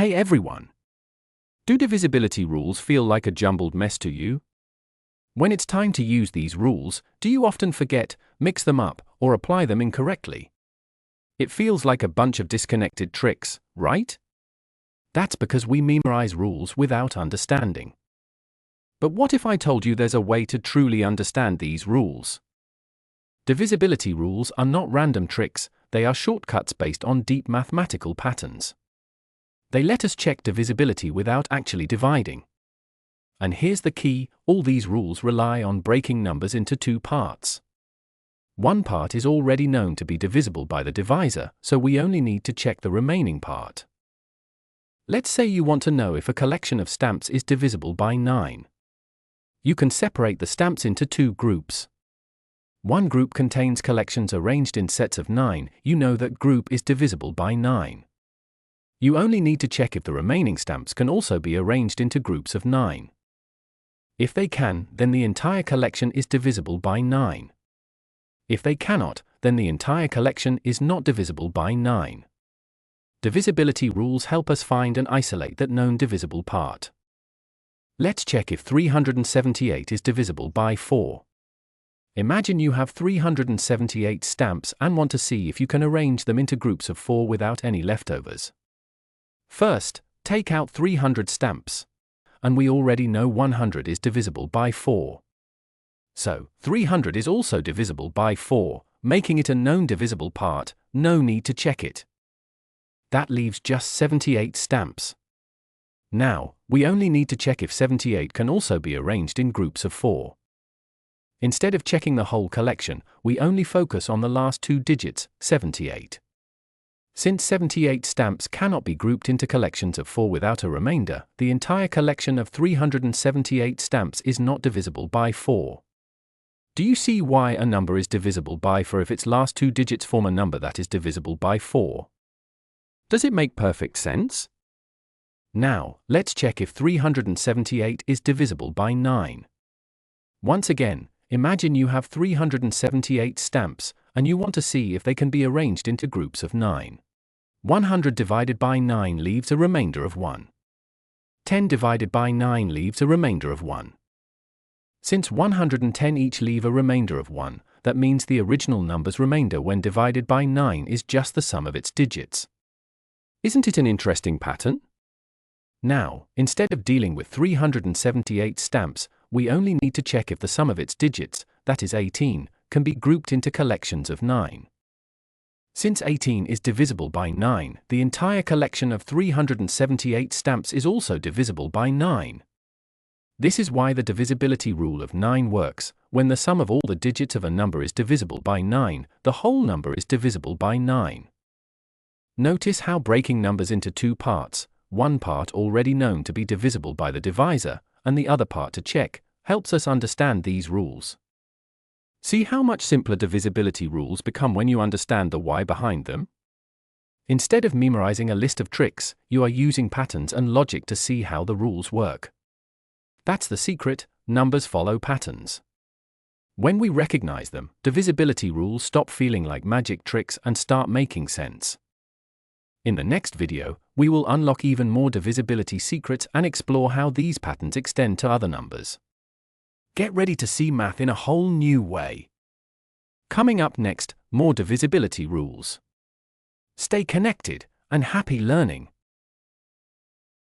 Hey everyone! Do divisibility rules feel like a jumbled mess to you? When it's time to use these rules, do you often forget, mix them up, or apply them incorrectly? It feels like a bunch of disconnected tricks, right? That's because we memorize rules without understanding. But what if I told you there's a way to truly understand these rules? Divisibility rules are not random tricks, they are shortcuts based on deep mathematical patterns. They let us check divisibility without actually dividing. And here's the key: all these rules rely on breaking numbers into two parts. One part is already known to be divisible by the divisor, so we only need to check the remaining part. Let's say you want to know if a collection of stamps is divisible by 9. You can separate the stamps into two groups. One group contains collections arranged in sets of 9, you know that group is divisible by 9. You only need to check if the remaining stamps can also be arranged into groups of 9. If they can, then the entire collection is divisible by 9. If they cannot, then the entire collection is not divisible by 9. Divisibility rules help us find and isolate that known divisible part. Let's check if 378 is divisible by 4. Imagine you have 378 stamps and want to see if you can arrange them into groups of 4 without any leftovers. First, take out 300 stamps. And we already know 100 is divisible by 4. So, 300 is also divisible by 4, making it a known divisible part, no need to check it. That leaves just 78 stamps. Now, we only need to check if 78 can also be arranged in groups of 4. Instead of checking the whole collection, we only focus on the last two digits, 78. Since 78 stamps cannot be grouped into collections of 4 without a remainder, the entire collection of 378 stamps is not divisible by 4. Do you see why a number is divisible by 4 if its last two digits form a number that is divisible by 4? Does it make perfect sense? Now, let's check if 378 is divisible by 9. Once again, imagine you have 378 stamps, and you want to see if they can be arranged into groups of 9. 100 divided by 9 leaves a remainder of 1. 10 divided by 9 leaves a remainder of 1. Since 110 each leave a remainder of 1, that means the original number's remainder when divided by 9 is just the sum of its digits. Isn't it an interesting pattern? Now, instead of dealing with 378 stamps, we only need to check if the sum of its digits, that is 18, can be grouped into collections of 9. Since 18 is divisible by 9, the entire collection of 378 stamps is also divisible by 9. This is why the divisibility rule of 9 works. When the sum of all the digits of a number is divisible by 9, the whole number is divisible by 9. Notice how breaking numbers into two parts, one part already known to be divisible by the divisor, and the other part to check, helps us understand these rules. See how much simpler divisibility rules become when you understand the why behind them? Instead of memorizing a list of tricks, you are using patterns and logic to see how the rules work. That's the secret: numbers follow patterns. When we recognize them, divisibility rules stop feeling like magic tricks and start making sense. In the next video, we will unlock even more divisibility secrets and explore how these patterns extend to other numbers. Get ready to see math in a whole new way. Coming up next, more divisibility rules. Stay connected and happy learning.